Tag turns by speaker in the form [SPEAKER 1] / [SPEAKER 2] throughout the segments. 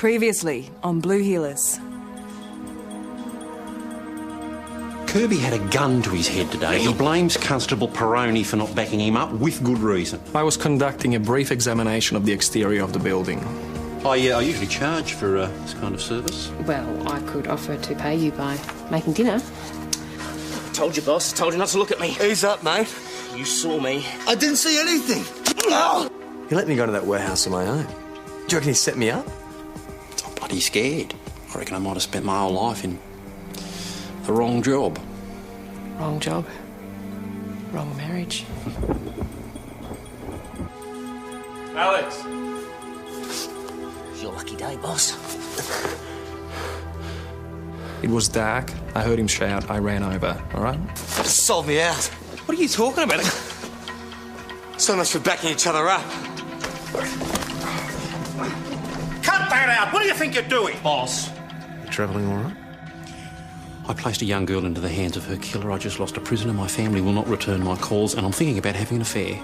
[SPEAKER 1] Previously on Blue Healers.
[SPEAKER 2] Kirby had a gun to his head today. He blames Constable Peroni for not backing him up with good reason.
[SPEAKER 3] I was conducting a brief examination of the exterior of the building.
[SPEAKER 2] I usually charge for this kind of service.
[SPEAKER 4] Well, I could offer to pay you by making dinner.
[SPEAKER 5] Told you, boss. Told you not to look at me.
[SPEAKER 6] Ease up, mate.
[SPEAKER 5] You saw me.
[SPEAKER 6] I didn't see anything.
[SPEAKER 7] He let me go to that warehouse on my own. Do you reckon he set me up?
[SPEAKER 2] I'm bloody scared. I reckon I might have spent my whole life in the wrong job.
[SPEAKER 4] Wrong job. Wrong marriage.
[SPEAKER 5] Alex. It's your lucky day, boss.
[SPEAKER 3] It was dark. I heard him shout. I ran over, all right?
[SPEAKER 6] Sold me out.
[SPEAKER 5] What are you talking about?
[SPEAKER 6] So much for backing each other up.
[SPEAKER 5] Cut that out! What do you think you're doing, boss?
[SPEAKER 2] You travelling all right? I placed a young girl into the hands of her killer. I just lost a prisoner. My family will not return my calls, and I'm thinking about having an affair.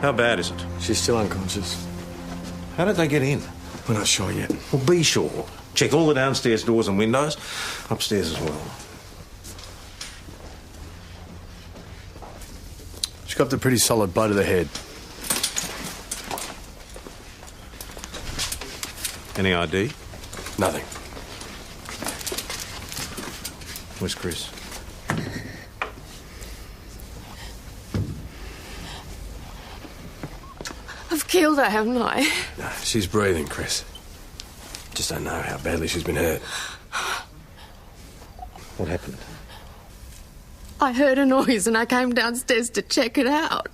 [SPEAKER 8] How bad is it?
[SPEAKER 7] She's still unconscious.
[SPEAKER 8] How did they get in?
[SPEAKER 7] We're not sure yet.
[SPEAKER 8] Well, be sure. Check all the downstairs doors and windows. Upstairs as well.
[SPEAKER 7] She got a pretty solid blow to the head.
[SPEAKER 8] Any ID?
[SPEAKER 7] Nothing.
[SPEAKER 8] Where's Chris?
[SPEAKER 4] I've killed her, haven't I?
[SPEAKER 7] No, she's breathing, Chris. Just don't know how badly she's been hurt.
[SPEAKER 8] What happened?
[SPEAKER 4] I heard a noise and I came downstairs to check it out.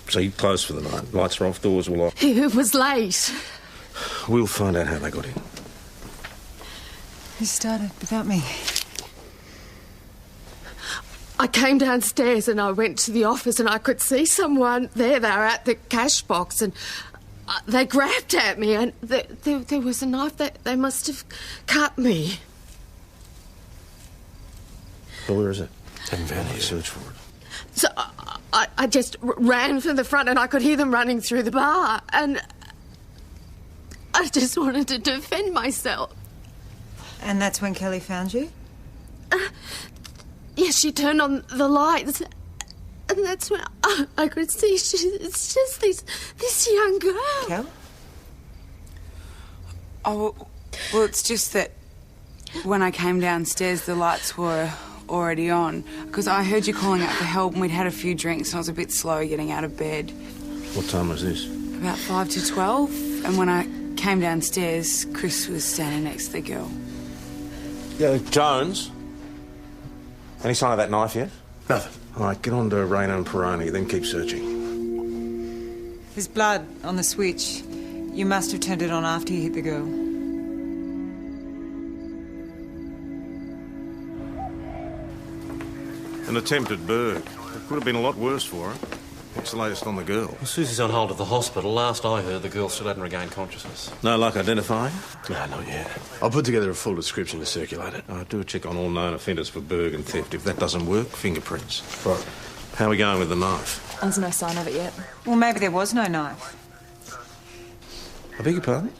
[SPEAKER 8] So you closed for the night. Lights are off, doors were locked.
[SPEAKER 4] It was late.
[SPEAKER 8] We'll find out how they got in.
[SPEAKER 1] Who started without me?
[SPEAKER 4] I came downstairs and I went to the office and I could see someone there. They were at the cash box and they grabbed at me and there was a knife. They must have cut me.
[SPEAKER 8] Well, where is it?
[SPEAKER 7] Haven't found it.
[SPEAKER 8] Search for it.
[SPEAKER 4] So I just ran from the front and I could hear them running through the bar and I just wanted to defend myself.
[SPEAKER 1] And that's when Kelly found you?
[SPEAKER 4] Yes, she turned on the lights, and that's when I could see it's just this young girl.
[SPEAKER 1] Kel?
[SPEAKER 9] Oh, well, it's just that when I came downstairs, the lights were already on, because I heard you calling out for help, and we'd had a few drinks, and I was a bit slow getting out of bed.
[SPEAKER 8] What time was this?
[SPEAKER 9] About 5 to 12, and when I came downstairs, Chris was standing next to the girl.
[SPEAKER 8] Yeah, Jones? Any sign of that knife yet?
[SPEAKER 7] Nothing.
[SPEAKER 8] All right, get on to Rayner and Peroni, then keep searching.
[SPEAKER 1] There's blood on the switch. You must have turned it on after you hit the girl.
[SPEAKER 8] An attempted burg. It could have been a lot worse for her. What's the latest on the girl?
[SPEAKER 2] Well, Susie's on hold at the hospital. Last I heard, the girl still hadn't regained consciousness.
[SPEAKER 8] No luck identifying?
[SPEAKER 7] No, not yet. I'll put together a full description to circulate it.
[SPEAKER 8] Do a check on all known offenders for burg and theft. If that doesn't work, fingerprints.
[SPEAKER 7] Right.
[SPEAKER 8] How are we going with the knife?
[SPEAKER 1] There's no sign of it yet. Well, maybe there was no knife.
[SPEAKER 8] I beg your pardon?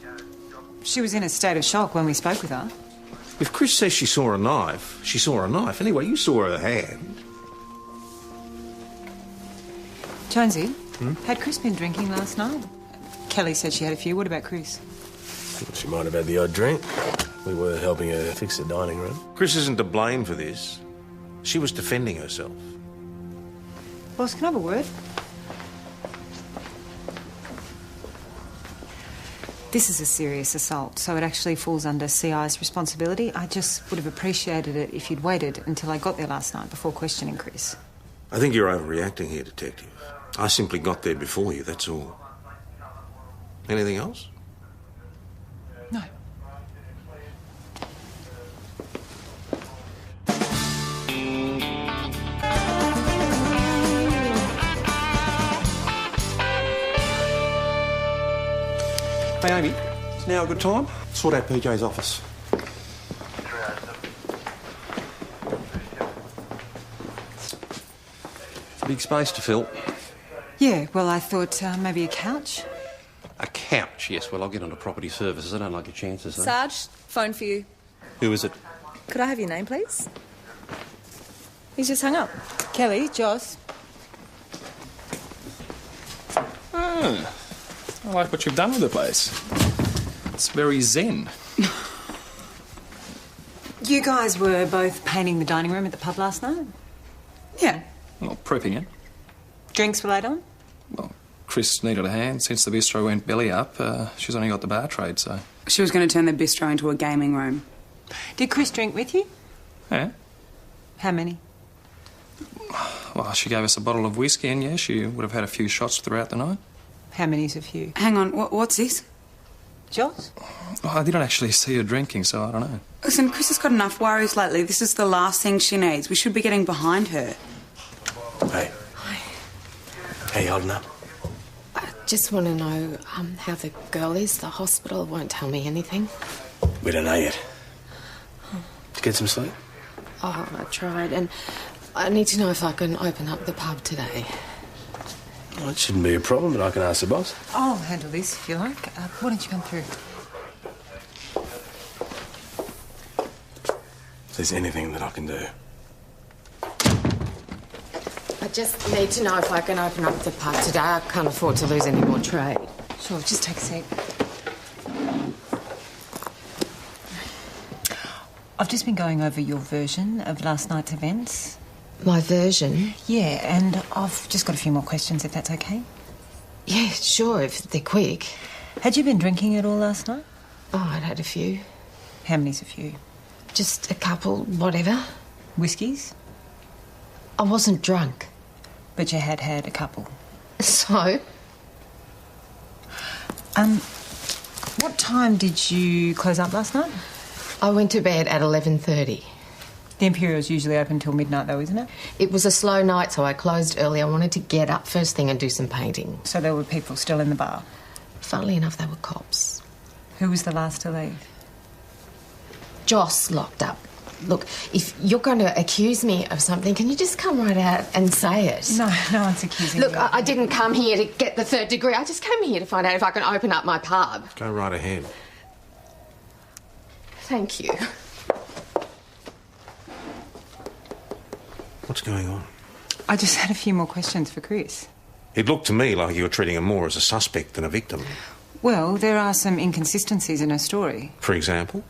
[SPEAKER 1] She was in a state of shock when we spoke with her.
[SPEAKER 8] If Chris says she saw a knife, she saw a knife. Anyway, you saw her hand.
[SPEAKER 1] Jonesy, had Chris been drinking last night? Kelly said she had a few. What about Chris?
[SPEAKER 7] She might have had the odd drink. We were helping her fix the dining room.
[SPEAKER 8] Chris isn't to blame for this. She was defending herself.
[SPEAKER 1] Boss, can I have a word? This is a serious assault, so it actually falls under CI's responsibility. I just would have appreciated it if you'd waited until I got there last night before questioning Chris.
[SPEAKER 8] I think you're overreacting here, Detective. I simply got there before you, that's all. Anything else?
[SPEAKER 1] No.
[SPEAKER 2] Hey, Amy, it's now a good time? Sort out PJ's office. It's a big space to fill.
[SPEAKER 1] Yeah, well, I thought maybe a couch.
[SPEAKER 2] A couch, yes. Well, I'll get onto property services. I don't like your chances, though.
[SPEAKER 10] Sarge, phone for you.
[SPEAKER 2] Who is it?
[SPEAKER 10] Could I have your name, please? He's just hung up.
[SPEAKER 1] Kelly, Joss.
[SPEAKER 3] I like what you've done with the place. It's very zen.
[SPEAKER 1] You guys were both painting the dining room at the pub last night?
[SPEAKER 9] Yeah.
[SPEAKER 3] Well, prepping it.
[SPEAKER 1] Drinks were laid on?
[SPEAKER 3] Well, Chris needed a hand. Since the bistro went belly up, she's only got the bar trade, so...
[SPEAKER 9] She was going to turn the bistro into a gaming room.
[SPEAKER 1] Did Chris drink with you?
[SPEAKER 3] Yeah.
[SPEAKER 1] How many?
[SPEAKER 3] Well, she gave us a bottle of whiskey, and yeah, she would have had a few shots throughout the night.
[SPEAKER 1] How many's a few?
[SPEAKER 9] Hang on, what's this?
[SPEAKER 1] Joss?
[SPEAKER 3] Oh, I didn't actually see her drinking, so I don't know.
[SPEAKER 9] Listen, Chris has got enough worries lately. This is the last thing she needs. We should be getting behind her.
[SPEAKER 7] Hey. How you holding up?
[SPEAKER 4] I just want to know how the girl is. The hospital won't tell me anything.
[SPEAKER 7] We don't know yet. Did you get some sleep?
[SPEAKER 4] Oh, I tried, and I need to know if I can open up the pub today.
[SPEAKER 7] Well, it shouldn't be a problem, but I can ask the boss.
[SPEAKER 1] I'll handle this if you like. Why don't you come through?
[SPEAKER 7] If there's anything that I can do.
[SPEAKER 4] I just need to know if I can open up the pub today. I can't afford to lose any more trade.
[SPEAKER 1] Sure, just take a seat. I've just been going over your version of last night's events.
[SPEAKER 4] My version?
[SPEAKER 1] Yeah, and I've just got a few more questions, if that's okay.
[SPEAKER 4] Yeah, sure, if they're quick.
[SPEAKER 1] Had you been drinking at all last night?
[SPEAKER 4] Oh, I'd had a few.
[SPEAKER 1] How many's a few?
[SPEAKER 4] Just a couple, whatever.
[SPEAKER 1] Whiskies?
[SPEAKER 4] I wasn't drunk.
[SPEAKER 1] But you had had a couple.
[SPEAKER 4] So?
[SPEAKER 1] What time did you close up last night?
[SPEAKER 4] I went to bed at 11:30.
[SPEAKER 1] The Imperial's usually open till midnight, though, isn't it?
[SPEAKER 4] It was a slow night, so I closed early. I wanted to get up first thing and do some painting.
[SPEAKER 1] So there were people still in the bar?
[SPEAKER 4] Funnily enough, they were cops.
[SPEAKER 1] Who was the last to leave?
[SPEAKER 4] Joss locked up. Look, if you're going to accuse me of something, can you just come right out and say it?
[SPEAKER 1] No one's accusing
[SPEAKER 4] Look,
[SPEAKER 1] you.
[SPEAKER 4] I didn't come here to get the 3rd degree. I just came here to find out if I can open up my pub.
[SPEAKER 8] Go right ahead.
[SPEAKER 4] Thank you.
[SPEAKER 8] What's going on?
[SPEAKER 1] I just had a few more questions for Chris.
[SPEAKER 8] It looked to me like you were treating her more as a suspect than a victim.
[SPEAKER 1] Well, there are some inconsistencies in her story.
[SPEAKER 8] For example?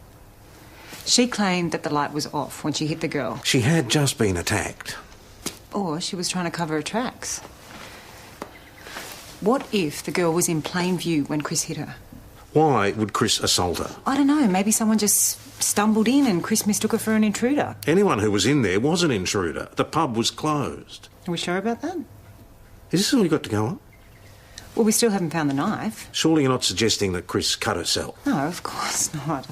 [SPEAKER 1] She claimed that the light was off when she hit the girl.
[SPEAKER 8] She had just been attacked.
[SPEAKER 1] Or she was trying to cover her tracks. What if the girl was in plain view when Chris hit her?
[SPEAKER 8] Why would Chris assault her?
[SPEAKER 1] I don't know, maybe someone just stumbled in and Chris mistook her for an intruder.
[SPEAKER 8] Anyone who was in there was an intruder. The pub was closed.
[SPEAKER 1] Are we sure about that?
[SPEAKER 8] Is this all you got to go on?
[SPEAKER 1] Well, we still haven't found the knife.
[SPEAKER 8] Surely you're not suggesting that Chris cut herself?
[SPEAKER 1] No, of course not.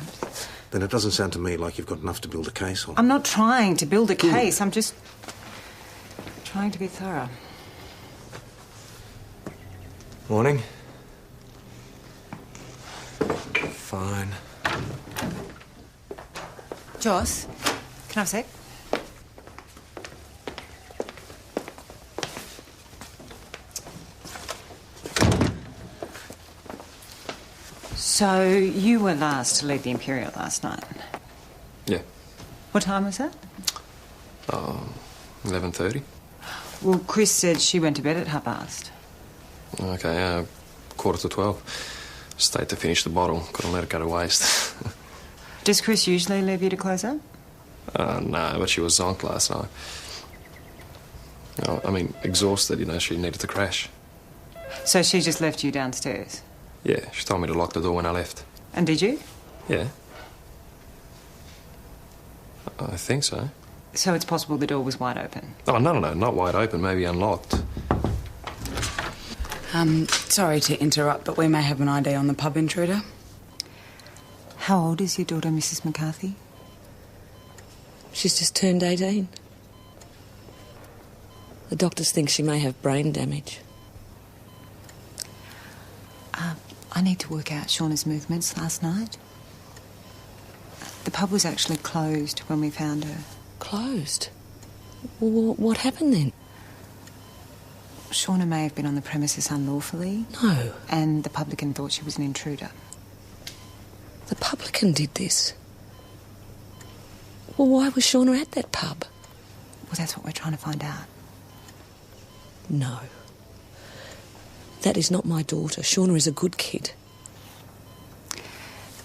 [SPEAKER 8] Then it doesn't sound to me like you've got enough to build a case on.
[SPEAKER 1] I'm not trying to build a case. I'm just trying to be thorough.
[SPEAKER 7] Morning. Fine.
[SPEAKER 1] Joss, can I have a sec? So you were last to leave the Imperial last night?
[SPEAKER 3] Yeah.
[SPEAKER 1] What time was that?
[SPEAKER 3] 11:30.
[SPEAKER 1] Well, Chris said she went to bed at 12:30.
[SPEAKER 3] Okay, 11:45. Stayed to finish the bottle. Couldn't let it go to waste.
[SPEAKER 1] Does Chris usually leave you to close up?
[SPEAKER 3] No, but she was zonked last night. I mean, exhausted, she needed to crash.
[SPEAKER 1] So she just left you downstairs?
[SPEAKER 3] Yeah, she told me to lock the door when I left.
[SPEAKER 1] And did you?
[SPEAKER 3] Yeah. I think so.
[SPEAKER 1] So it's possible the door was wide open?
[SPEAKER 3] Oh, no, not wide open, maybe unlocked.
[SPEAKER 9] Sorry to interrupt, but we may have an ID on the pub intruder.
[SPEAKER 1] How old is your daughter, Mrs. McCarthy?
[SPEAKER 10] She's just turned 18. The doctors think she may have brain damage.
[SPEAKER 1] I need to work out Shauna's movements last night. The pub was actually closed when we found her.
[SPEAKER 11] Closed? Well, what happened then?
[SPEAKER 1] Shauna may have been on the premises unlawfully.
[SPEAKER 11] No.
[SPEAKER 1] And the publican thought she was an intruder.
[SPEAKER 11] The publican did this? Well, why was Shauna at that pub?
[SPEAKER 1] Well, that's what we're trying to find out.
[SPEAKER 11] No. That is not my daughter. Shauna is a good kid.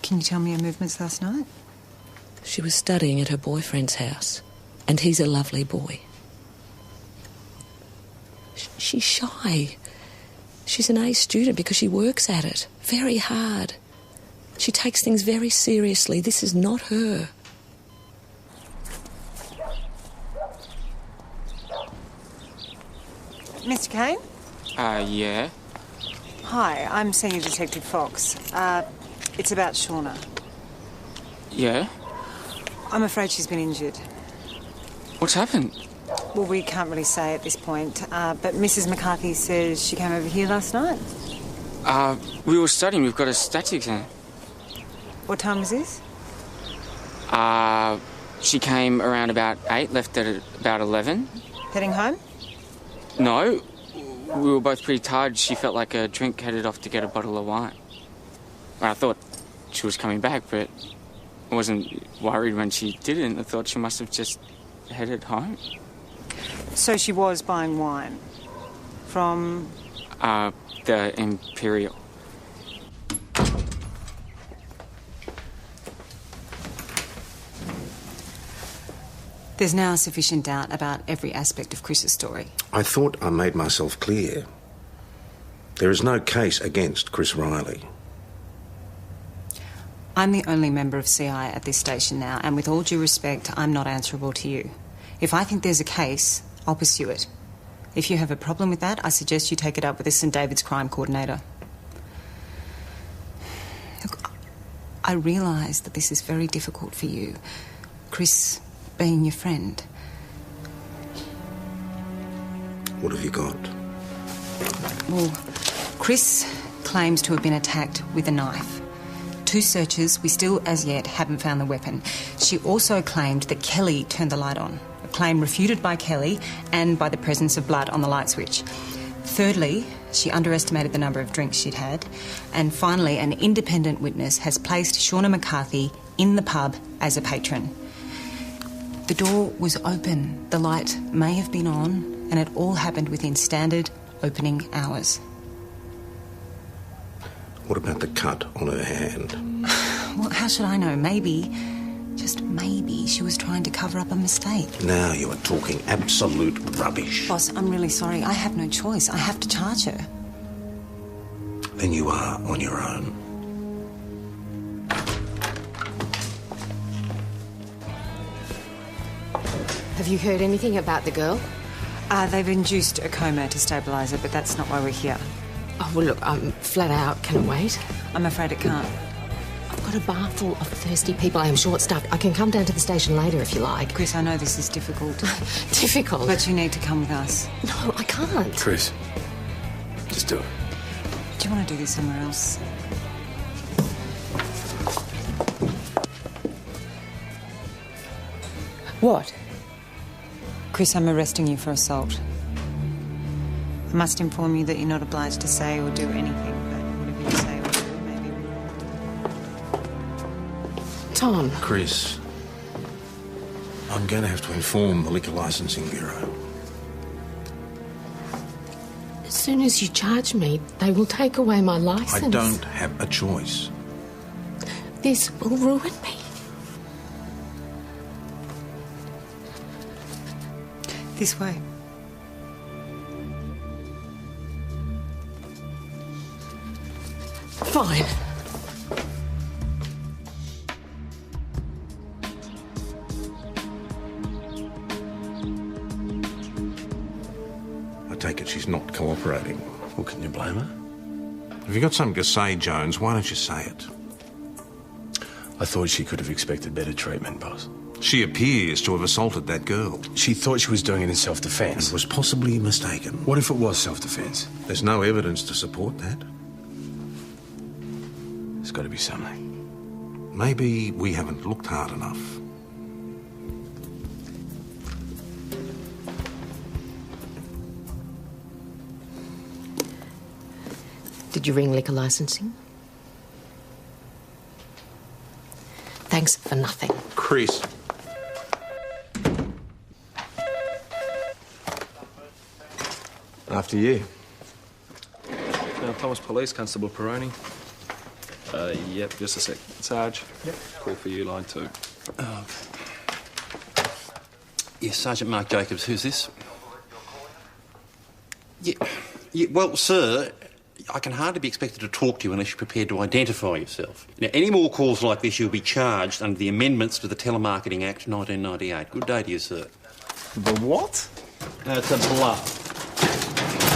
[SPEAKER 1] Can you tell me her movements last night?
[SPEAKER 11] She was studying at her boyfriend's house, and he's a lovely boy. She's shy. She's an A student because she works at it very hard. She takes things very seriously. This is not her.
[SPEAKER 1] Mr. Kane?
[SPEAKER 12] Yeah?
[SPEAKER 1] Hi, I'm Senior Detective Fox. It's about Shauna.
[SPEAKER 12] Yeah?
[SPEAKER 1] I'm afraid she's been injured.
[SPEAKER 12] What's happened?
[SPEAKER 1] Well, we can't really say at this point, but Mrs. McCarthy says she came over here last night.
[SPEAKER 12] We were studying. We've got a stats exam.
[SPEAKER 1] What time was this?
[SPEAKER 12] She came around about 8, left at about 11.
[SPEAKER 1] Heading home?
[SPEAKER 12] No. We were both pretty tired. She felt like a drink, headed off to get a bottle of wine. I thought she was coming back, but I wasn't worried when she didn't. I thought she must have just headed home.
[SPEAKER 1] So she was buying wine? From?
[SPEAKER 12] The Imperial.
[SPEAKER 1] There's now sufficient doubt about every aspect of Chris's story.
[SPEAKER 8] I thought I made myself clear. There is no case against Chris Riley.
[SPEAKER 1] I'm the only member of CI at this station now, and with all due respect, I'm not answerable to you. If I think there's a case, I'll pursue it. If you have a problem with that, I suggest you take it up with the St David's crime coordinator. Look, I realise that this is very difficult for you. Chris being your friend.
[SPEAKER 8] What have you got?
[SPEAKER 1] Well, Chris claims to have been attacked with a knife. 2 searches, we still as yet haven't found the weapon. She also claimed that Kelly turned the light on, a claim refuted by Kelly and by the presence of blood on the light switch. Thirdly, she underestimated the number of drinks she'd had. And finally, an independent witness has placed Shauna McCarthy in the pub as a patron. The door was open, the light may have been on, and it all happened within standard opening hours.
[SPEAKER 8] What about the cut on her hand?
[SPEAKER 1] Well, how should I know? Maybe, just maybe, she was trying to cover up a mistake.
[SPEAKER 8] Now you are talking absolute rubbish.
[SPEAKER 1] Boss, I'm really sorry. I have no choice. I have to charge her.
[SPEAKER 8] Then you are on your own.
[SPEAKER 4] Have you heard anything about the girl?
[SPEAKER 1] They've induced a coma to stabilise her, but that's not why we're here.
[SPEAKER 4] Oh, well, look, I'm flat out. Can it wait?
[SPEAKER 1] I'm afraid it can't.
[SPEAKER 4] I've got a bar full of thirsty people. I am short-staffed. I can come down to the station later if you like.
[SPEAKER 1] Chris, I know this is difficult.
[SPEAKER 4] Difficult?
[SPEAKER 1] But you need to come with us.
[SPEAKER 4] No, I can't.
[SPEAKER 7] Chris, just do it.
[SPEAKER 1] Do you want to do this somewhere else?
[SPEAKER 4] What?
[SPEAKER 1] Chris, I'm arresting you for assault. I must inform you that you're not obliged to say or do anything, but whatever you say or do may be wrong.
[SPEAKER 4] Tom.
[SPEAKER 8] Chris, I'm going to have to inform the Liquor Licensing Bureau.
[SPEAKER 4] As soon as you charge me, they will take away my licence.
[SPEAKER 8] I don't have a choice.
[SPEAKER 4] This will ruin me.
[SPEAKER 1] This way.
[SPEAKER 4] Fine.
[SPEAKER 8] I take it she's not cooperating.
[SPEAKER 7] Well, can you blame her?
[SPEAKER 8] Have you got something to say, Jones? Why don't you say it?
[SPEAKER 7] I thought she could have expected better treatment, boss.
[SPEAKER 8] She appears to have assaulted that girl.
[SPEAKER 7] She thought she was doing it in self-defence.
[SPEAKER 8] And was possibly mistaken.
[SPEAKER 7] What if it was self-defence?
[SPEAKER 8] There's no evidence to support that.
[SPEAKER 7] There's got to be something.
[SPEAKER 8] Maybe we haven't looked hard enough.
[SPEAKER 13] Did you ring liquor licensing? Thanks for nothing.
[SPEAKER 8] Chris.
[SPEAKER 3] After you. Thomas Police, Constable Peroni. Yep, just a sec. Sarge. Yep. Call for you, line 2.
[SPEAKER 2] Oh. Yes, Sergeant Mark Jacobs, who's this? Yeah, well, sir, I can hardly be expected to talk to you unless you're prepared to identify yourself. Now, any more calls like this, you'll be charged under the amendments to the Telemarketing Act 1998. Good day to you, sir.
[SPEAKER 3] The what?
[SPEAKER 2] It's a bluff.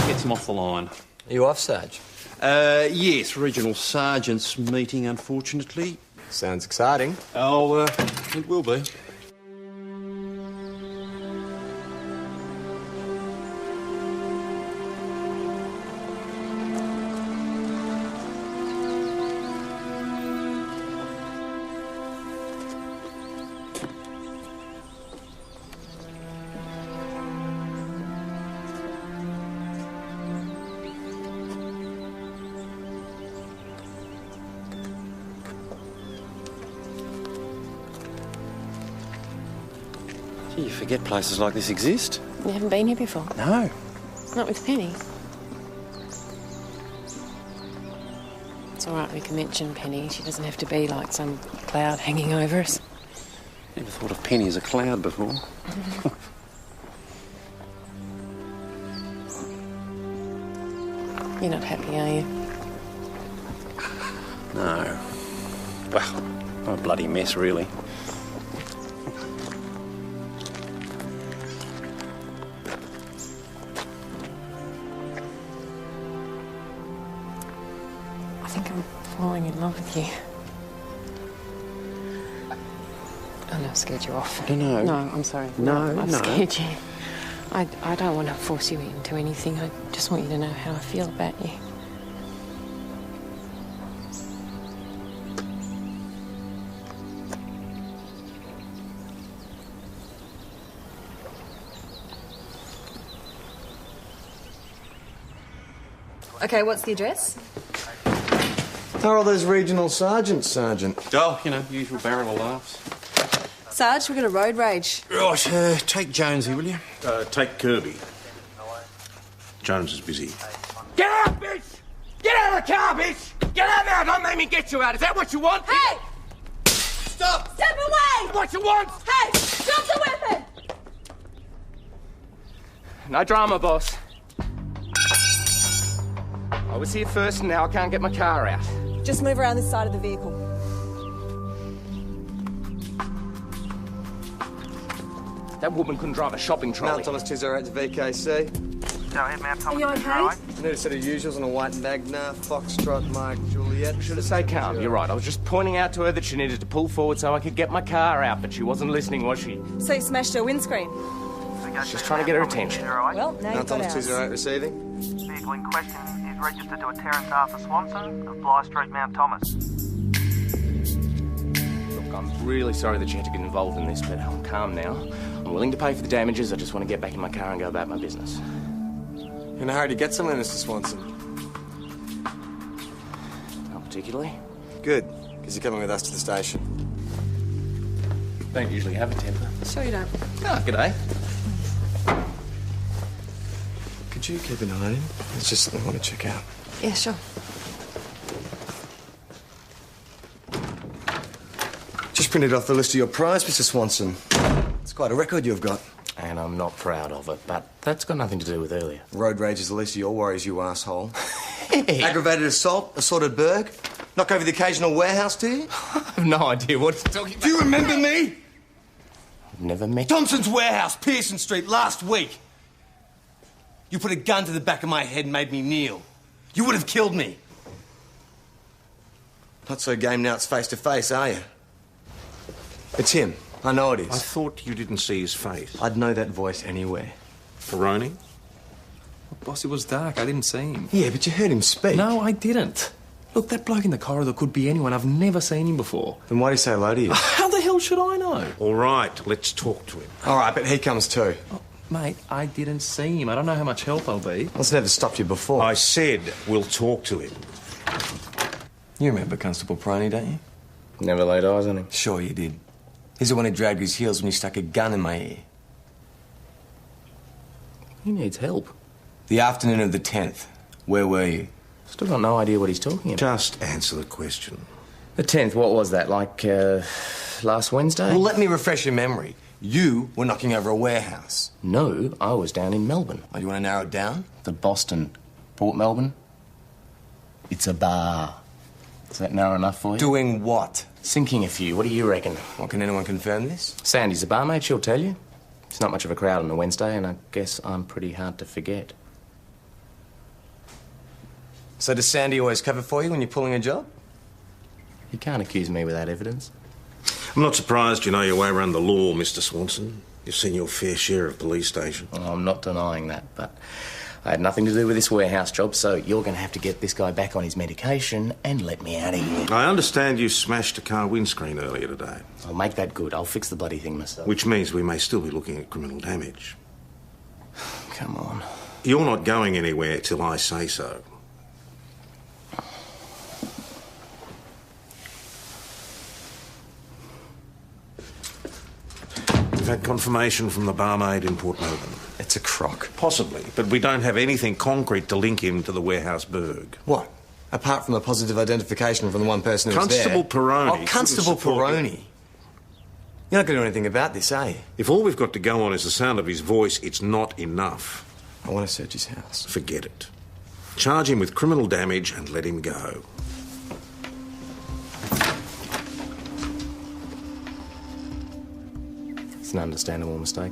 [SPEAKER 2] Gets him off the line.
[SPEAKER 3] Are you off, Sarge?
[SPEAKER 2] Yes, Regional Sergeants meeting, unfortunately.
[SPEAKER 3] Sounds exciting.
[SPEAKER 2] Oh, it will be. You forget places like this exist.
[SPEAKER 13] You haven't been here before?
[SPEAKER 2] No.
[SPEAKER 13] Not with Penny. It's all right, we can mention Penny. She doesn't have to be like some cloud hanging over us.
[SPEAKER 2] Never thought of Penny as a cloud before.
[SPEAKER 13] You're not happy, are you?
[SPEAKER 2] No. Well, I'm a bloody mess, really.
[SPEAKER 13] I think I'm falling in love with you. I know I scared you off.
[SPEAKER 2] No.
[SPEAKER 13] No, I'm sorry.
[SPEAKER 2] No,
[SPEAKER 13] I've
[SPEAKER 2] no.
[SPEAKER 13] scared you. I don't want to force you into anything. I just want you to know how I feel about you.
[SPEAKER 10] Okay, what's the address?
[SPEAKER 3] How are all those regional sergeants, Sergeant?
[SPEAKER 2] Oh, you know, usual barrel of laughs.
[SPEAKER 10] Sarge, we've got a road rage.
[SPEAKER 2] Right, take Jonesy, will you?
[SPEAKER 8] Take Kirby. Jones is busy.
[SPEAKER 5] Get out, bitch! Get out of the car, bitch! Get out now! Don't make me get you out. Is that what you want?
[SPEAKER 10] Hey!
[SPEAKER 5] Stop!
[SPEAKER 10] Step away!
[SPEAKER 5] What you want?
[SPEAKER 10] Hey! Drop the weapon!
[SPEAKER 5] No drama, boss. I was here first and now I can't get my car out.
[SPEAKER 10] Just move around this side of the vehicle.
[SPEAKER 5] That woman couldn't drive a shopping trolley.
[SPEAKER 3] Mount Thomas 208 to VKC.
[SPEAKER 5] Go ahead, Mount
[SPEAKER 10] Are you okay?
[SPEAKER 3] I need a set of usuals and a white Magna, Foxtrot, Mike, Juliet.
[SPEAKER 5] Should have stayed calm, you're right. I was just pointing out to her that she needed to pull forward so I could get my car out, but she wasn't listening, was she?
[SPEAKER 10] So you smashed her windscreen?
[SPEAKER 5] Just trying to get her attention.
[SPEAKER 10] Well, now
[SPEAKER 3] Mount
[SPEAKER 10] you've got
[SPEAKER 3] Thomas
[SPEAKER 10] ours.
[SPEAKER 3] 208 receiving.
[SPEAKER 14] Vehicle in question is registered to a Terrace Arthur Swanson of Bly Street, Mount Thomas.
[SPEAKER 5] Look, I'm really sorry that you had to get involved in this, but I'm calm now. I'm willing to pay for the damages. I just want to get back in my car and go about my business.
[SPEAKER 3] In a hurry to get somewhere, Mr. Swanson?
[SPEAKER 5] Not particularly.
[SPEAKER 3] Good, because you're coming with us to the station.
[SPEAKER 5] Don't usually have a temper.
[SPEAKER 13] Sure you don't.
[SPEAKER 5] Ah, g'day.
[SPEAKER 3] Could you keep an eye on him? It's just I want to check out.
[SPEAKER 13] Yeah, sure.
[SPEAKER 3] Just printed off the list of your prize, Mr. Swanson. It's quite a record you've got.
[SPEAKER 5] And I'm not proud of it, but that's got nothing to do with earlier.
[SPEAKER 3] Road rage is the least of your worries, you asshole. Aggravated assault, assaulted burg, knock over the occasional warehouse to you.
[SPEAKER 5] I have no idea what you're talking about.
[SPEAKER 3] Do you remember me?
[SPEAKER 5] I've never met
[SPEAKER 3] Thompson's Warehouse, Pearson Street, last week. You put a gun to the back of my head and made me kneel. You would have killed me. Not so game now it's face to face, are you? It's him. I know it is.
[SPEAKER 8] I thought you didn't see his face.
[SPEAKER 3] I'd know that voice anywhere.
[SPEAKER 8] Peroni?
[SPEAKER 15] Boss, it was dark. I didn't see him.
[SPEAKER 3] Yeah, but you heard him speak.
[SPEAKER 15] No, I didn't. Look, that bloke in the corridor could be anyone. I've never seen him before.
[SPEAKER 6] Then why do you say hello to you?
[SPEAKER 15] How the hell should I know?
[SPEAKER 8] All right, let's talk to him.
[SPEAKER 6] All right, but he comes too.
[SPEAKER 15] Oh, mate, I didn't see him. I don't know how much help I'll be.
[SPEAKER 6] That's never stopped you before.
[SPEAKER 8] I said we'll talk to him.
[SPEAKER 6] You remember Constable Proney, don't you?
[SPEAKER 5] Never laid eyes on him.
[SPEAKER 6] Sure you did. He's the one who dragged his heels when you stuck a gun in my ear.
[SPEAKER 5] He needs help.
[SPEAKER 6] The afternoon of the 10th. Where were you?
[SPEAKER 5] Still got no idea what he's talking about.
[SPEAKER 8] Just answer the question.
[SPEAKER 5] The 10th, what was that, like, last Wednesday?
[SPEAKER 6] Well, let me refresh your memory. You were knocking over a warehouse.
[SPEAKER 5] No, I was down in Melbourne.
[SPEAKER 6] Oh, do you want to narrow it down?
[SPEAKER 5] The Boston. Port Melbourne. It's a bar. Is that narrow enough for you?
[SPEAKER 6] Doing what?
[SPEAKER 5] Sinking a few. What do you reckon?
[SPEAKER 6] Well, can anyone confirm this?
[SPEAKER 5] Sandy's the barmaid, she'll tell you. It's not much of a crowd on a Wednesday, and I guess I'm pretty hard to forget.
[SPEAKER 6] So does Sandy always cover for you when you're pulling a job?
[SPEAKER 5] You can't accuse me without evidence.
[SPEAKER 8] I'm not surprised you know your way around the law, Mr. Swanson. You've seen your fair share of police stations.
[SPEAKER 5] Oh, I'm not denying that, but I had nothing to do with this warehouse job, so you're going to have to get this guy back on his medication and let me out of here.
[SPEAKER 8] I understand you smashed a car windscreen earlier today.
[SPEAKER 5] I'll make that good. I'll fix the bloody thing myself.
[SPEAKER 8] Which means we may still be looking at criminal damage.
[SPEAKER 5] Come on.
[SPEAKER 8] You're not going anywhere till I say so. We've had confirmation from the barmaid in Port Melbourne.
[SPEAKER 6] It's a crock.
[SPEAKER 8] Possibly, but we don't have anything concrete to link him to the warehouse burg.
[SPEAKER 6] What? Apart from a positive identification from the one person who was there.
[SPEAKER 8] Constable Peroni.
[SPEAKER 6] Oh, Constable Peroni. You're not going to do anything about this, are you?
[SPEAKER 8] If all we've got to go on is the sound of his voice, it's not enough.
[SPEAKER 6] I want to search his house.
[SPEAKER 8] Forget it. Charge him with criminal damage and let him go.
[SPEAKER 5] It's an understandable mistake.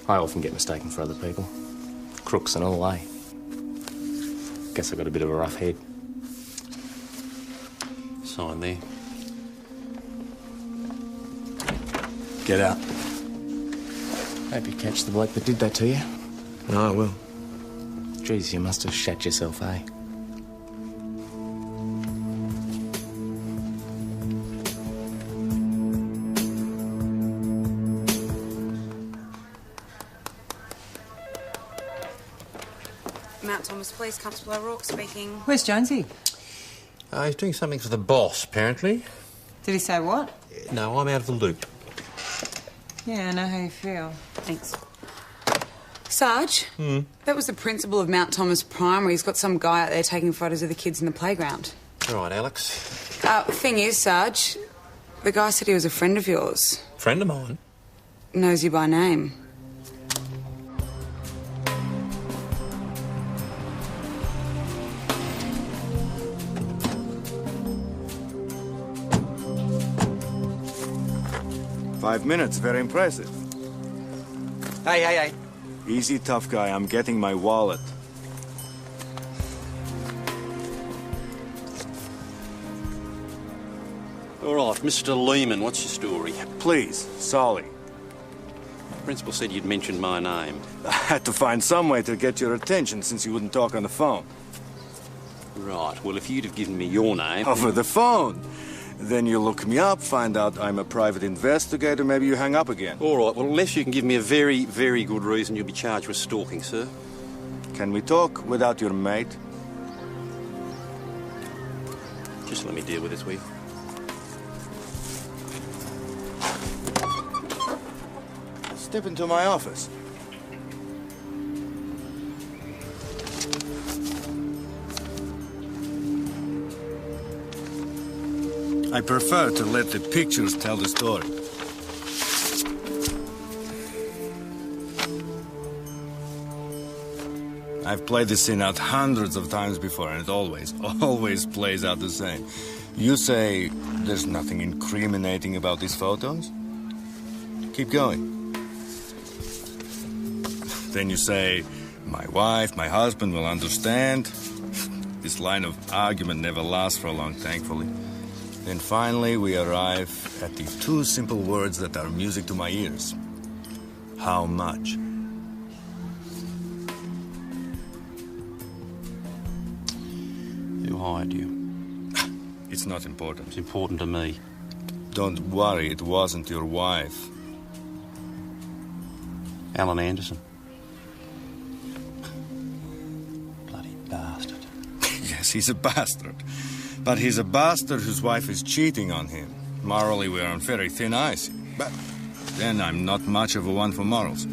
[SPEAKER 5] I often get mistaken for other people. Crooks and all, eh? Guess I've got a bit of a rough head.
[SPEAKER 2] Sign there.
[SPEAKER 6] Get out.
[SPEAKER 5] Hope you catch the bloke that did that to you.
[SPEAKER 6] No, I will.
[SPEAKER 5] Jeez, you must have shat yourself, eh?
[SPEAKER 9] Mount Thomas Police, Constable O'Rourke speaking.
[SPEAKER 1] Where's Jonesy?
[SPEAKER 2] He's doing something for the boss, apparently.
[SPEAKER 1] Did he say what?
[SPEAKER 2] No, I'm out of the loop.
[SPEAKER 1] Yeah, I know how you feel.
[SPEAKER 9] Thanks. Sarge, that was the principal of Mount Thomas Primary. He's got some guy out there taking photos of the kids in the playground.
[SPEAKER 2] All right, Alex.
[SPEAKER 9] Thing is, Sarge, the guy said he was a friend of yours.
[SPEAKER 2] Friend of mine?
[SPEAKER 9] Knows you by name.
[SPEAKER 16] "5 minutes, very impressive.
[SPEAKER 6] Hey.
[SPEAKER 16] Easy, tough guy, I'm getting my wallet.
[SPEAKER 2] All right, Mr. Lehman, what's your story?
[SPEAKER 16] Please, Solly.
[SPEAKER 2] Principal said you'd mentioned my name.
[SPEAKER 16] I had to find some way to get your attention since you wouldn't talk on the phone.
[SPEAKER 2] Right, well, if you'd have given me your name...
[SPEAKER 16] Over the phone. Then you look me up, find out I'm a private investigator, maybe you hang up again.
[SPEAKER 2] All right, well, unless you can give me a very, very good reason, you'll be charged with stalking, sir.
[SPEAKER 16] Can we talk without your mate?
[SPEAKER 2] Just let me deal with this, will you?
[SPEAKER 16] Step into my office. I prefer to let the pictures tell the story. I've played this scene out hundreds of times before, and it always plays out the same. You say there's nothing incriminating about these photos? Keep going. Then you say, my wife, my husband will understand. This line of argument never lasts for long, thankfully. Then finally we arrive at the two simple words that are music to my ears. How much?
[SPEAKER 6] You
[SPEAKER 2] Who hired you?
[SPEAKER 16] It's not important.
[SPEAKER 2] It's important to me.
[SPEAKER 16] Don't worry, it wasn't your wife.
[SPEAKER 2] Alan Anderson. Bloody bastard.
[SPEAKER 16] Yes, he's a bastard. But he's a bastard whose wife is cheating on him. Morally, we're on very thin ice. But then I'm not much of a one for morals.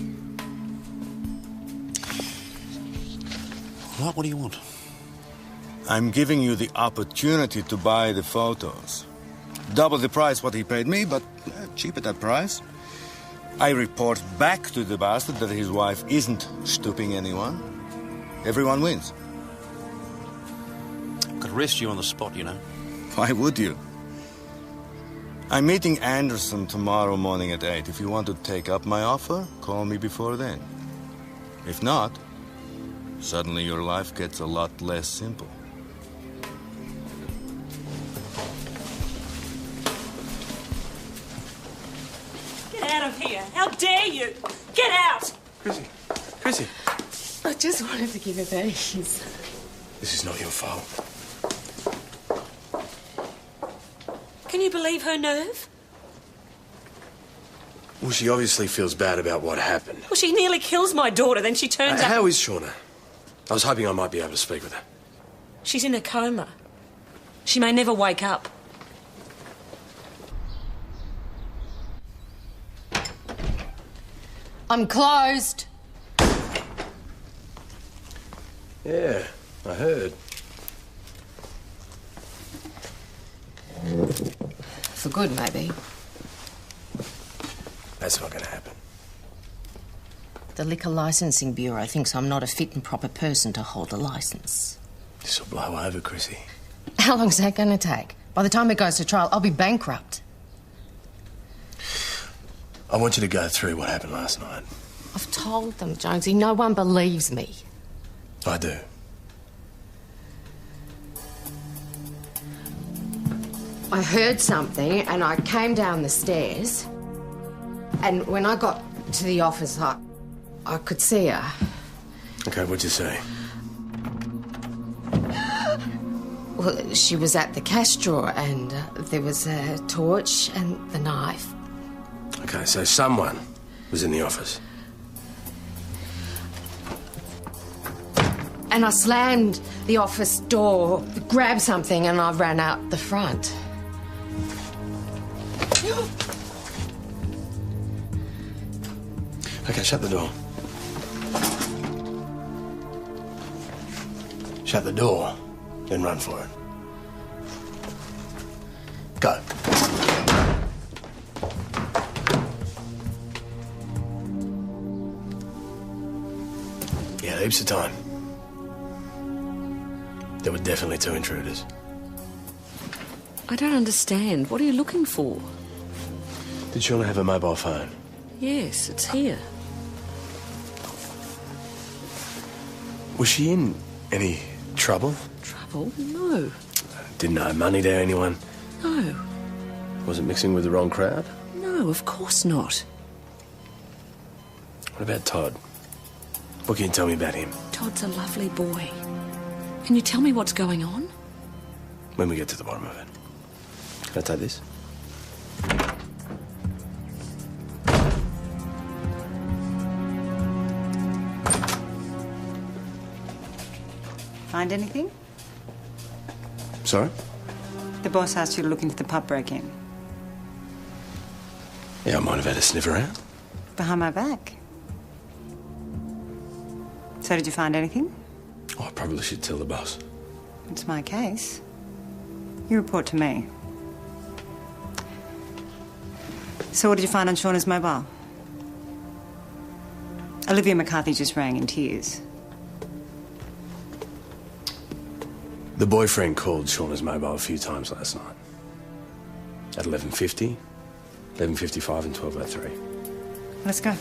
[SPEAKER 2] What do you want?
[SPEAKER 16] I'm giving you the opportunity to buy the photos. Double the price what he paid me, but cheap at that price. I report back to the bastard that his wife isn't stooping anyone. Everyone wins.
[SPEAKER 2] Could arrest you on the spot, you know.
[SPEAKER 16] Why would you? I'm meeting Anderson tomorrow morning at 8. If you want to take up my offer, call me before then. If not, suddenly your life gets a lot less simple.
[SPEAKER 17] Get out of here! How dare you! Get out!
[SPEAKER 6] Chrissy.
[SPEAKER 4] I just wanted to give her these.
[SPEAKER 6] This is not your fault.
[SPEAKER 17] Can you believe her nerve?
[SPEAKER 6] Well, she obviously feels bad about what happened.
[SPEAKER 17] Well, she nearly kills my daughter, then she turns up...
[SPEAKER 6] How is Shauna? I was hoping I might be able to speak with her.
[SPEAKER 17] She's in a coma. She may never wake up.
[SPEAKER 4] I'm closed.
[SPEAKER 6] Yeah, I heard.
[SPEAKER 4] For good, maybe.
[SPEAKER 6] That's not going to happen.
[SPEAKER 18] The Liquor Licensing Bureau thinks I'm not a fit and proper person to hold a licence.
[SPEAKER 6] This will blow over, Chrissy.
[SPEAKER 18] How long's that going to take? By the time it goes to trial, I'll be bankrupt.
[SPEAKER 6] I want you to go through what happened last night.
[SPEAKER 4] I've told them, Jonesy. No one believes me.
[SPEAKER 6] I do.
[SPEAKER 4] I heard something and I came down the stairs. And when I got to the office, I could see her.
[SPEAKER 6] Okay, what'd you say?
[SPEAKER 4] Well, she was at the cash drawer and there was a torch and the knife.
[SPEAKER 6] Okay, so someone was in the office.
[SPEAKER 4] And I slammed the office door, grabbed something, and I ran out the front.
[SPEAKER 6] Okay, shut the door. Shut the door, then run for it. Go. Yeah, heaps of time. There were definitely two intruders.
[SPEAKER 11] I don't understand. What are you looking for?
[SPEAKER 6] Did Shauna have a mobile phone?
[SPEAKER 11] Yes, it's here.
[SPEAKER 6] Was she in any trouble?
[SPEAKER 11] Trouble? No.
[SPEAKER 6] Didn't owe money to anyone?
[SPEAKER 11] No.
[SPEAKER 6] Wasn't mixing with the wrong crowd?
[SPEAKER 11] No, of course not.
[SPEAKER 6] What about Todd? What can you tell me about him?
[SPEAKER 11] Todd's a lovely boy. Can you tell me what's going on?
[SPEAKER 6] When we get to the bottom of it. Can I take this?
[SPEAKER 1] Find anything?
[SPEAKER 6] Sorry?
[SPEAKER 1] The boss asked you to look into the pub break-in.
[SPEAKER 6] Yeah, I might have had a sniff around.
[SPEAKER 1] Behind my back. So did you find anything?
[SPEAKER 6] Oh, I probably should tell the boss.
[SPEAKER 1] It's my case. You report to me. So what did you find on Shauna's mobile? Olivia McCarthy just rang in tears.
[SPEAKER 6] The boyfriend called Shauna's mobile a few times last night. At 11:50, 11:55 and 12:03.
[SPEAKER 1] Let's go.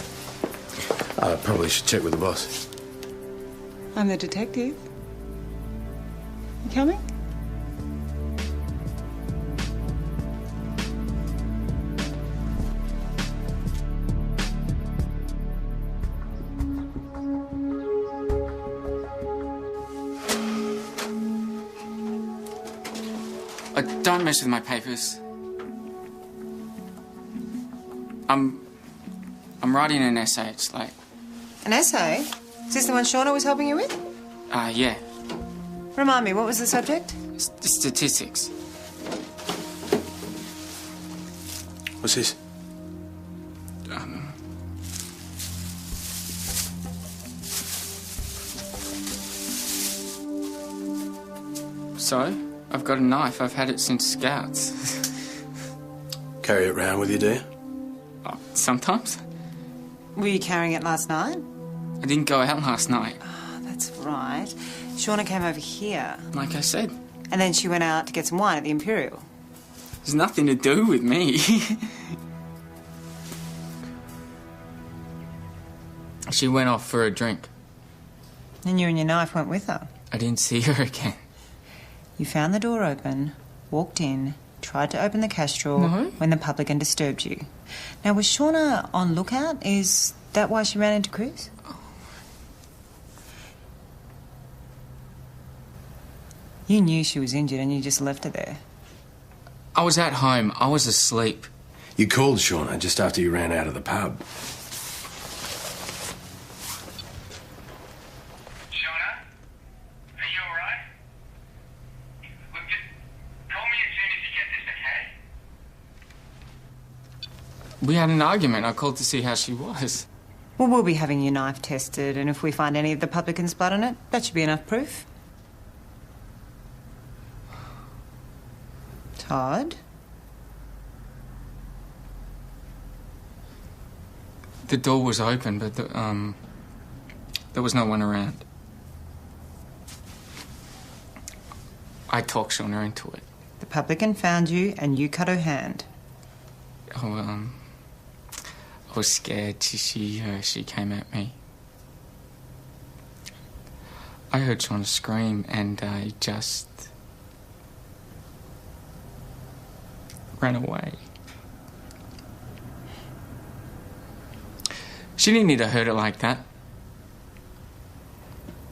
[SPEAKER 6] I probably should check with the boss.
[SPEAKER 1] I'm the detective. You coming?
[SPEAKER 12] Don't mess with my papers. I'm writing an essay. It's like...
[SPEAKER 1] An essay? Is this the one Shauna was helping you with?
[SPEAKER 12] Yeah.
[SPEAKER 1] Remind me, what was the subject?
[SPEAKER 12] Statistics.
[SPEAKER 6] What's this?
[SPEAKER 12] So, I've got a knife. I've had it since Scouts.
[SPEAKER 6] Carry it round with you, do you?
[SPEAKER 12] Sometimes.
[SPEAKER 1] Were you carrying it last night?
[SPEAKER 12] I didn't go out last night.
[SPEAKER 1] Oh, that's right. Shauna came over here.
[SPEAKER 12] Like I said.
[SPEAKER 1] And then she went out to get some wine at the Imperial.
[SPEAKER 12] There's nothing to do with me. She went off for a drink.
[SPEAKER 1] And you and your knife went with her?
[SPEAKER 12] I didn't see her again.
[SPEAKER 1] You found the door open, walked in, tried to open the cash drawer when the publican disturbed you. Now, was Shauna on lookout? Is that why she ran into Chris? You knew she was injured and you just left her there.
[SPEAKER 12] I was at home. I was asleep.
[SPEAKER 6] You called Shauna just after you ran out of the pub.
[SPEAKER 12] We had an argument. I called to see how she was.
[SPEAKER 1] Well, we'll be having your knife tested, and if we find any of the publican's blood on it, that should be enough proof. Todd?
[SPEAKER 12] The door was open, but there was no one around. I talked Shauna into it.
[SPEAKER 1] The publican found you, and you cut her hand.
[SPEAKER 12] Oh, I was scared. She came at me. I heard Shauna scream, and I just ran away. She didn't need to hurt it like that.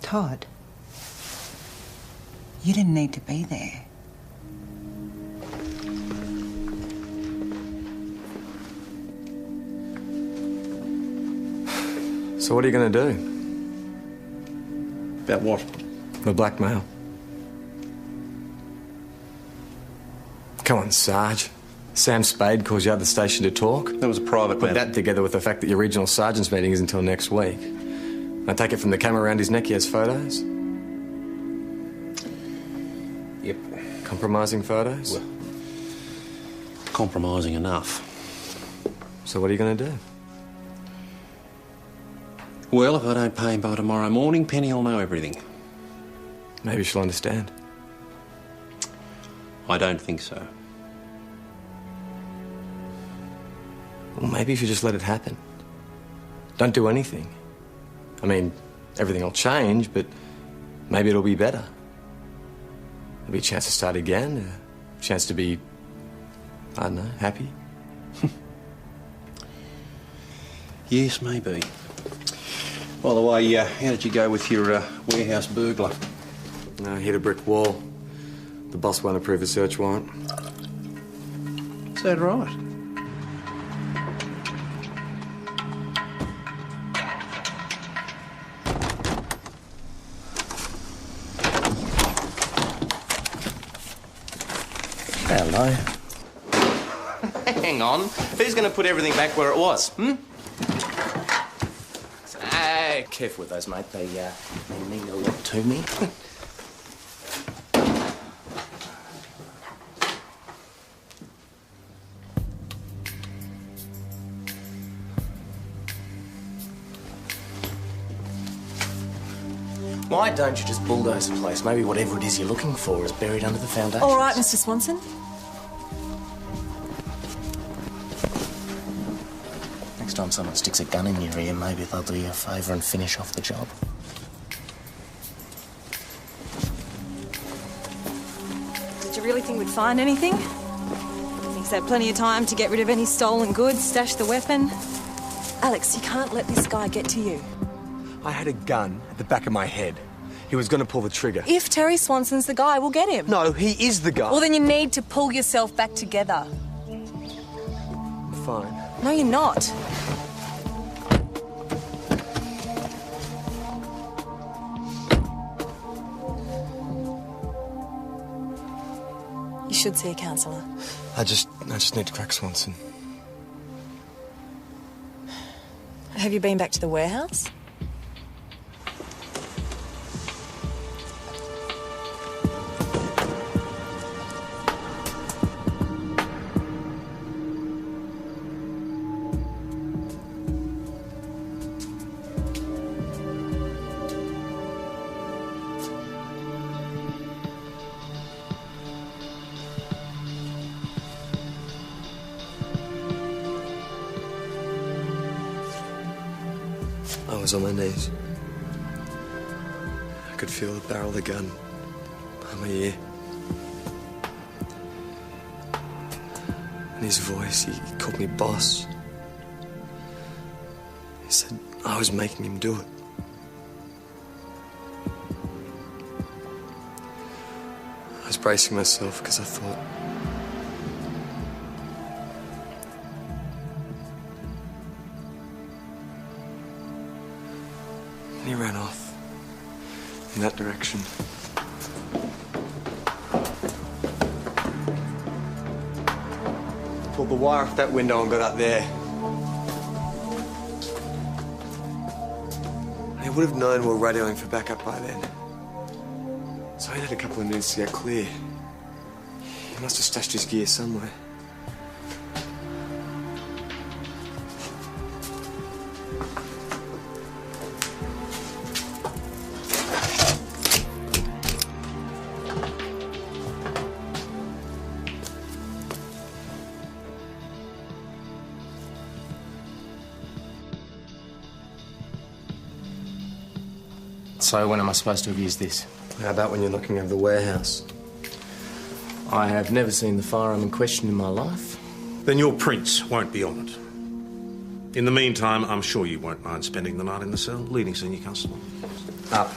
[SPEAKER 1] Todd, you didn't need to be there.
[SPEAKER 5] So what are you going to do?
[SPEAKER 2] About what?
[SPEAKER 5] The blackmail. Come on, Sarge. Sam Spade calls you out of the station to talk.
[SPEAKER 2] That was a private
[SPEAKER 5] Put
[SPEAKER 2] matter.
[SPEAKER 5] that together with the fact that your regional sergeant's meeting is until next week. I take it from the camera around his neck he has photos?
[SPEAKER 2] Yep.
[SPEAKER 5] Compromising photos?
[SPEAKER 2] Well, compromising enough.
[SPEAKER 5] So what are you going to do?
[SPEAKER 2] Well, if I don't pay him by tomorrow morning, Penny will know everything.
[SPEAKER 5] Maybe she'll understand.
[SPEAKER 2] I don't think so.
[SPEAKER 5] Well, maybe if you just let it happen. Don't do anything. I mean, everything will change, but maybe it'll be better. There'll be a chance to start again, a chance to be, I don't know, happy.
[SPEAKER 2] Yes, maybe. By the way, how did you go with your warehouse burglar?
[SPEAKER 5] No, hit a brick wall. The boss won't approve a search warrant.
[SPEAKER 2] Is that right?
[SPEAKER 19] Hello. Hang on. Who's going to put everything back where it was, Hey, careful with those, mate. They mean a lot to me. Why don't you just bulldoze the place? Maybe whatever it is you're looking for is buried under the foundation.
[SPEAKER 10] All right, Mr. Swanson.
[SPEAKER 19] Next time someone sticks a gun in your ear, maybe they'll do you a favour and finish off the job.
[SPEAKER 10] Did you really think we'd find anything? Thinks they had plenty of time to get rid of any stolen goods, stash the weapon. Alex, you can't let this guy get to you.
[SPEAKER 3] I had a gun at the back of my head.
[SPEAKER 5] He was going to pull the trigger.
[SPEAKER 10] If Terry Swanson's the guy, we'll get him.
[SPEAKER 5] No, he is the guy.
[SPEAKER 10] Well, then you need to pull yourself back together.
[SPEAKER 5] I'm fine.
[SPEAKER 10] No, you're not. You should see a counsellor.
[SPEAKER 5] I just need to crack Swanson.
[SPEAKER 10] Have you been back to the warehouse?
[SPEAKER 5] I was on my knees. I could feel the barrel of the gun by my ear. And his voice, he called me boss. He said I was making him do it. I was bracing myself because I thought, and he ran off in that direction. Pulled the wire off that window and got up there. He would have known we were radioing for backup by then. So he had a couple of minutes to get clear. He must have stashed his gear somewhere.
[SPEAKER 19] So when am I supposed to have used this?
[SPEAKER 5] How about when you're knocking over the warehouse?
[SPEAKER 19] I have never seen the firearm in question in my life.
[SPEAKER 8] Then your prints won't be on it. In the meantime, I'm sure you won't mind spending the night in the cell, leading senior constable.
[SPEAKER 5] Up.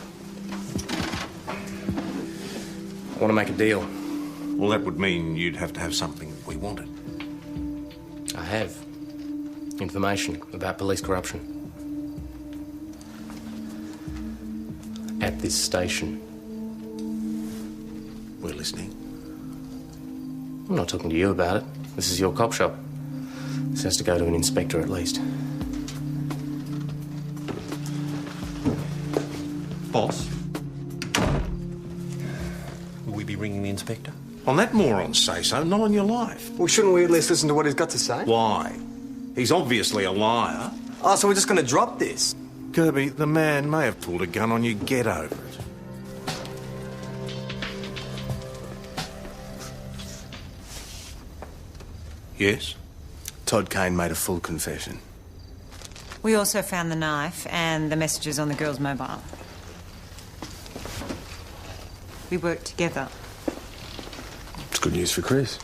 [SPEAKER 19] I want to make a deal.
[SPEAKER 8] Well, that would mean you'd have to have something we wanted.
[SPEAKER 19] I have. Information about police corruption. At this station.
[SPEAKER 8] We're listening.
[SPEAKER 19] I'm not talking to you about it. This is your cop shop. This has to go to an inspector at least.
[SPEAKER 8] Boss? Will we be ringing the inspector? On that moron's say-so, not on your life.
[SPEAKER 5] Well, shouldn't we at least listen to what he's got to say?
[SPEAKER 8] Why? He's obviously a liar.
[SPEAKER 5] Oh, so we're just going to drop this?
[SPEAKER 8] Kirby, the man may have pulled a gun on you. Get over it. Yes?
[SPEAKER 6] Todd Kane made a full confession.
[SPEAKER 1] We also found the knife and the messages on the girl's mobile. We worked together.
[SPEAKER 6] It's good news for Chris.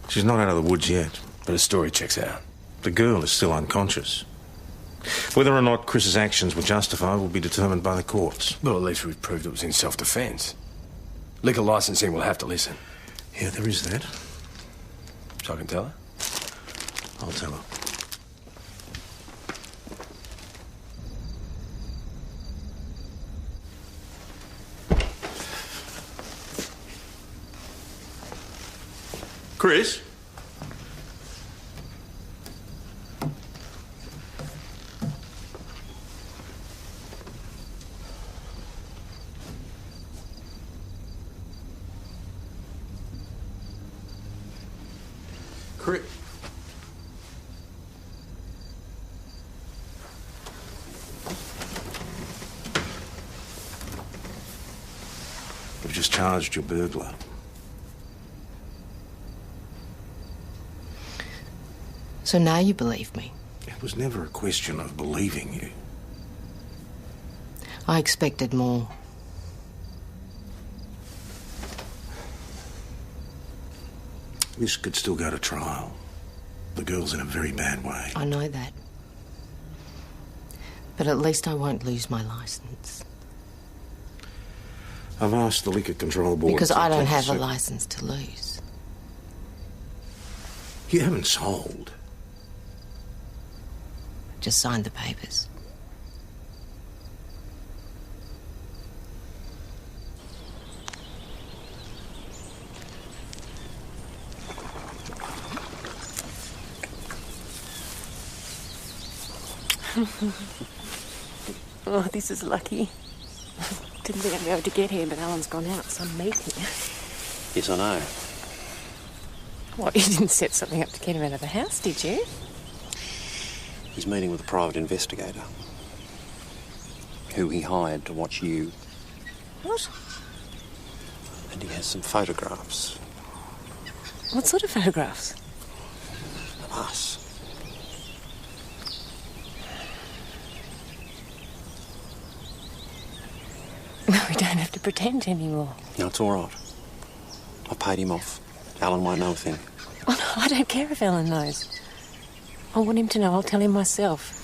[SPEAKER 8] She's not out of the woods yet.
[SPEAKER 6] But her story checks out.
[SPEAKER 8] The girl is still unconscious. Whether or not Chris's actions were justified will be determined by the courts.
[SPEAKER 6] Well, at least we've proved it was in self-defence. Liquor licensing will have to listen.
[SPEAKER 8] Yeah, there is that.
[SPEAKER 6] So I can tell her?
[SPEAKER 8] I'll tell her. Chris? Chris? We've just charged your burglar.
[SPEAKER 18] So now you believe me?
[SPEAKER 8] It was never a question of believing you.
[SPEAKER 18] I expected more.
[SPEAKER 8] This could still go to trial. The girl's in a very bad way.
[SPEAKER 18] I know that. But at least I won't lose my licence.
[SPEAKER 8] I've asked the Liquor Control Board...
[SPEAKER 18] Because
[SPEAKER 8] to
[SPEAKER 18] I don't
[SPEAKER 8] take
[SPEAKER 18] have a
[SPEAKER 8] suit.
[SPEAKER 18] licence to lose.
[SPEAKER 8] You haven't sold.
[SPEAKER 18] Just signed the papers.
[SPEAKER 13] Oh, this is lucky. Didn't think I'd be able to get here, but Alan's gone out, so I'm meeting.
[SPEAKER 2] Yes, I know.
[SPEAKER 13] What, you didn't set something up to get him out of the house, did you?
[SPEAKER 2] He's meeting with a private investigator who he hired to watch you.
[SPEAKER 13] What?
[SPEAKER 2] And he has some photographs
[SPEAKER 13] What sort of photographs?
[SPEAKER 2] of us.
[SPEAKER 13] We don't have to pretend anymore.
[SPEAKER 2] No, it's all right. I've paid him off. Alan won't know a thing.
[SPEAKER 13] Oh, no, I don't care if Alan knows. I want him to know. I'll tell him myself.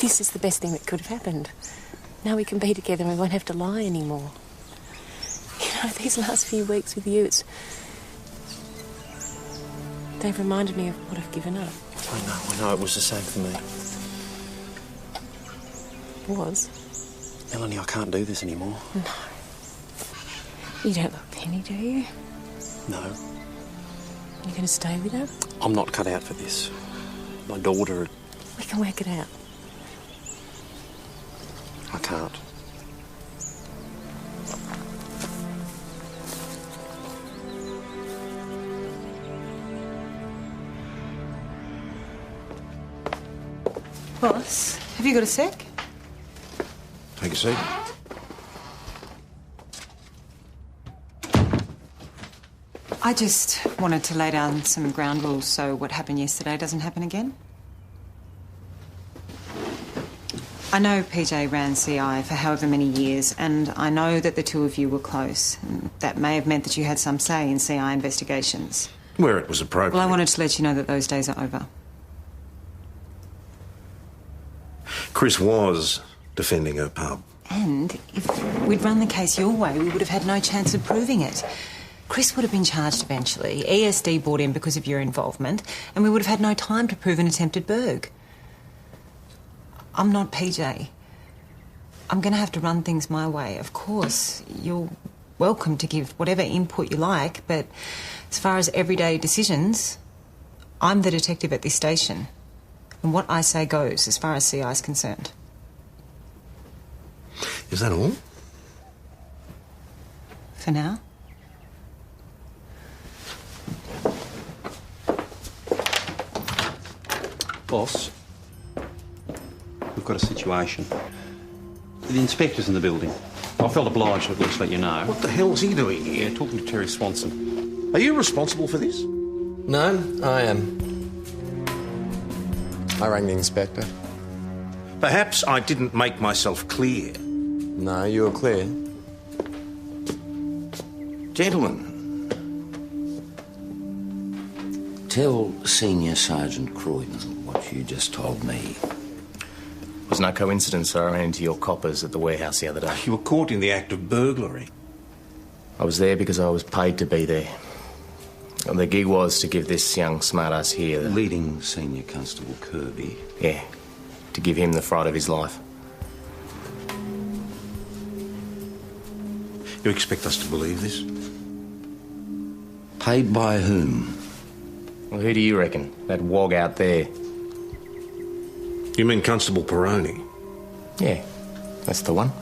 [SPEAKER 13] This is the best thing that could have happened. Now we can be together and we won't have to lie anymore. You know, these last few weeks with you, they've reminded me of what I've given up.
[SPEAKER 2] I know. It was the same for me.
[SPEAKER 13] Was?
[SPEAKER 2] Melanie, I can't do this anymore.
[SPEAKER 13] No. You don't love Penny, do you?
[SPEAKER 2] No.
[SPEAKER 13] You're going to stay with her?
[SPEAKER 2] I'm not cut out for this. My daughter...
[SPEAKER 13] We can work it out.
[SPEAKER 2] I can't.
[SPEAKER 1] Boss, have you got a sec?
[SPEAKER 8] Take a seat.
[SPEAKER 1] I just wanted to lay down some ground rules so what happened yesterday doesn't happen again. I know PJ ran CI for however many years, and I know that the two of you were close. And that may have meant that you had some say in CI investigations.
[SPEAKER 8] Where it was appropriate.
[SPEAKER 1] Well, I wanted to let you know that those days are over.
[SPEAKER 8] Chris was defending her pub.
[SPEAKER 1] And if we'd run the case your way, we would have had no chance of proving it. Chris would have been charged eventually. ESD brought in because of your involvement, and we would have had no time to prove an attempted burg. I'm not PJ. I'm going to have to run things my way. Of course, you're welcome to give whatever input you like, but as far as everyday decisions, I'm the detective at this station. And what I say goes as far as CI is concerned.
[SPEAKER 8] Is that all?
[SPEAKER 1] For now.
[SPEAKER 2] Boss, we've got a situation. The inspector's in the building. I felt obliged to at least let you know.
[SPEAKER 8] What the hell's he doing here?
[SPEAKER 2] Yeah, talking to Terry Swanson.
[SPEAKER 8] Are you responsible for this?
[SPEAKER 5] No, I am. I rang the inspector.
[SPEAKER 8] Perhaps I didn't make myself clear.
[SPEAKER 5] No, you were clear.
[SPEAKER 20] Gentlemen, tell Senior Sergeant Croydon what you just told me.
[SPEAKER 19] It was no coincidence, sir. I ran into your coppers at the warehouse the other day.
[SPEAKER 8] You were caught in the act of burglary.
[SPEAKER 19] I was there because I was paid to be there. And the gig was to give this young smartass here the...
[SPEAKER 20] Leading Senior Constable Kirby.
[SPEAKER 19] Yeah, to give him the fright of his life.
[SPEAKER 8] You expect us to believe this?
[SPEAKER 20] Paid by whom?
[SPEAKER 19] Well, who do you reckon? That wog out there?
[SPEAKER 8] You mean Constable Peroni?
[SPEAKER 19] Yeah, that's the one.